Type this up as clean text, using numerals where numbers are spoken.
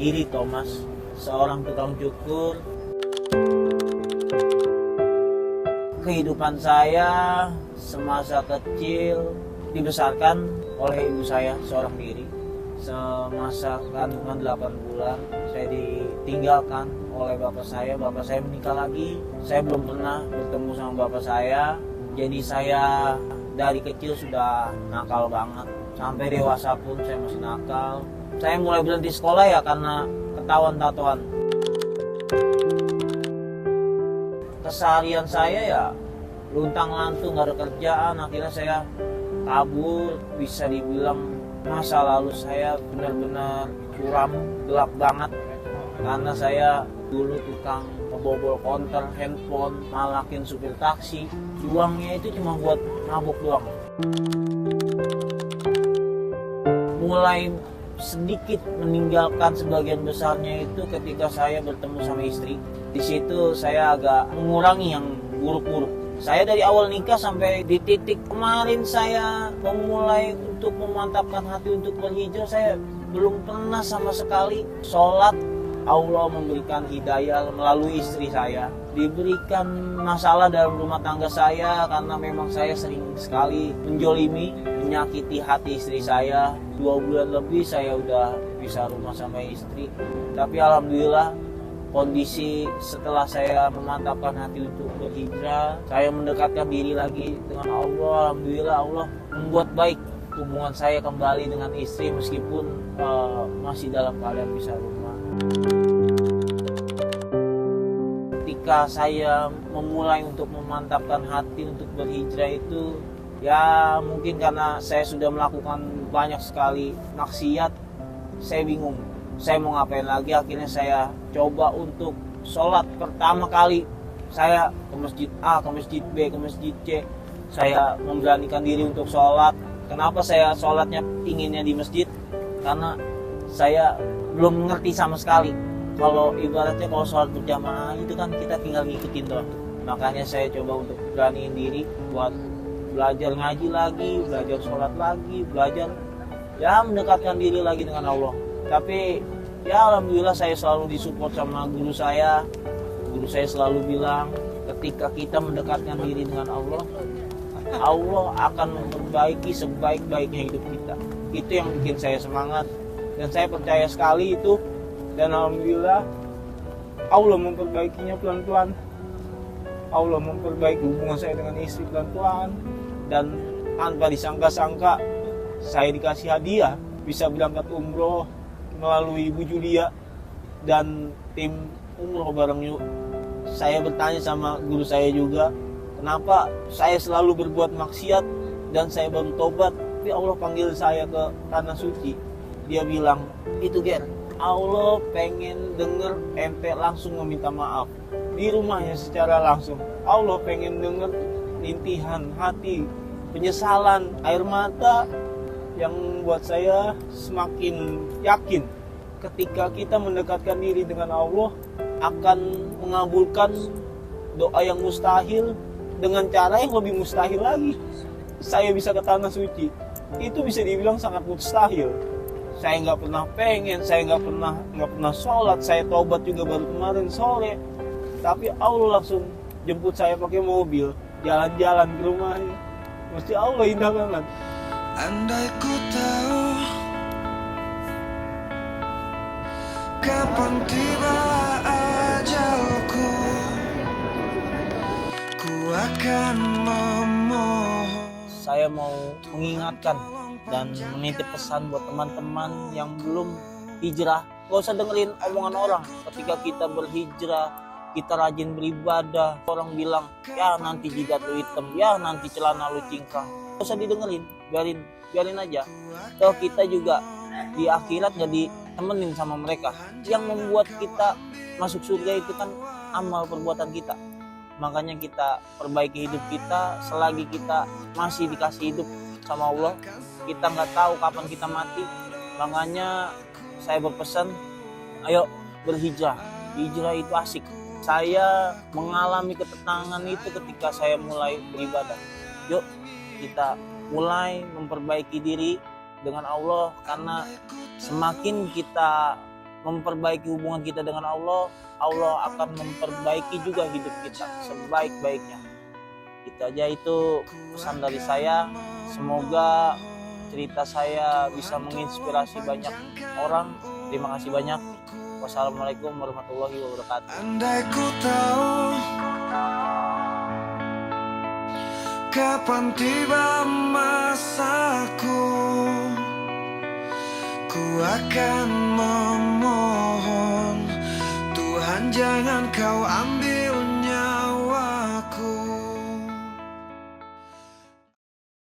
Iri Thomas, seorang tukang cukur. Kehidupan saya semasa kecil dibesarkan oleh ibu saya seorang diri. Semasa kandungan 8 bulan saya ditinggalkan oleh bapak saya. Bapak saya menikah lagi. Saya belum pernah bertemu sama bapak saya. Jadi saya dari kecil sudah nakal banget. Sampai dewasa pun saya masih nakal. Saya mulai berhenti sekolah ya karena ketahuan tatoan. Keseharian saya ya luntang-lantung, gak ada kerjaan. Akhirnya saya kabur. Bisa dibilang masa lalu saya benar-benar curam, gelap banget. Karena saya dulu tukang membobol konter handphone, malakin supir taksi. Uangnya itu cuma buat mabuk doang. Mulai sedikit meninggalkan sebagian besarnya itu ketika saya bertemu sama istri. Di situ saya agak mengurangi yang buruk-buruk. Saya dari awal nikah sampai di titik kemarin saya memulai untuk memantapkan hati untuk berhijrah, saya belum pernah sama sekali sholat. Allah memberikan hidayah melalui istri saya. Diberikan masalah dalam rumah tangga saya karena memang saya sering sekali menjolimi, menyakiti hati istri saya. 2 bulan lebih saya udah bisa rumah sama istri. Tapi alhamdulillah kondisi setelah saya memantapkan hati untuk berhijrah, saya mendekatkan diri lagi dengan Allah. Alhamdulillah Allah membuat baik hubungan saya kembali dengan istri meskipun masih dalam keadaan bisa rumah. Ketika saya memulai untuk memantapkan hati untuk berhijrah itu, ya mungkin karena saya sudah melakukan banyak sekali maksiat, saya bingung. Saya mau ngapain lagi. Akhirnya saya coba untuk sholat. Pertama kali saya ke masjid A, ke masjid B, ke masjid C. Saya memberanikan diri untuk sholat. Kenapa saya sholatnya inginnya di masjid? Karena saya belum mengerti sama sekali. Kalau ibaratnya kalau sholat berjamaah itu kan kita tinggal ngikutin doang. Makanya saya coba untuk beraniin diri buat belajar ngaji lagi, belajar sholat lagi, belajar ya mendekatkan diri lagi dengan Allah. Tapi ya alhamdulillah saya selalu disupport sama guru saya. Guru saya selalu bilang ketika kita mendekatkan diri dengan Allah, Allah akan memperbaiki sebaik-baiknya hidup kita. Itu yang bikin saya semangat dan saya percaya sekali itu. Dan alhamdulillah Allah memperbaikinya pelan-pelan. Allah memperbaiki hubungan saya dengan istri pelan-pelan. Dan tanpa disangka-sangka saya dikasih hadiah bisa berangkat umroh melalui Ibu Julia dan tim umroh bareng yuk. Saya bertanya sama guru saya juga, kenapa saya selalu berbuat maksiat dan saya baru tobat, tapi Allah panggil saya ke tanah suci. Dia bilang, itu Ger, Allah pengen denger ente langsung meminta maaf di rumahnya secara langsung. Allah pengen denger rintihan hati, penyesalan, air mata, yang membuat saya semakin yakin ketika kita mendekatkan diri dengan Allah akan mengabulkan doa yang mustahil dengan cara yang lebih mustahil lagi. Saya bisa ke tanah suci, itu bisa dibilang sangat mustahil. Saya nggak pernah pengen, saya nggak pernah sholat, saya tobat juga baru kemarin sore. Tapi Allah langsung jemput saya pakai mobil, jalan-jalan ke rumahnya. Mesti Allah indah banget. Andai ku tahu kapan tiba ajalku, ku akan memohon. Saya mau mengingatkan dan menitip pesan buat teman-teman yang belum hijrah. Gak usah dengerin omongan orang. Ketika kita berhijrah, kita rajin beribadah, orang bilang, ya nanti jidat lu hitam, ya nanti celana lu cingkrang. Gak usah didengerin, biarin aja. Toh kita juga di akhirat gak ditemenin sama mereka. Yang membuat kita masuk surga itu kan amal perbuatan kita. Makanya kita perbaiki hidup kita selagi kita masih dikasih hidup sama Allah. Kita nggak tahu kapan kita mati. Makanya saya berpesan, ayo berhijrah. Hijrah itu asik. Saya mengalami ketenangan itu ketika saya mulai beribadah. Yuk kita mulai memperbaiki diri dengan Allah, karena semakin kita memperbaiki hubungan kita dengan Allah, Allah akan memperbaiki juga hidup kita sebaik-baiknya. Itu aja, itu pesan dari saya. Semoga cerita saya bisa menginspirasi banyak orang. Terima kasih banyak. Wassalamualaikum warahmatullahi wabarakatuh. Andai ku tahu kapan tiba masaku, ku akan memohon Tuhan jangan kau ambil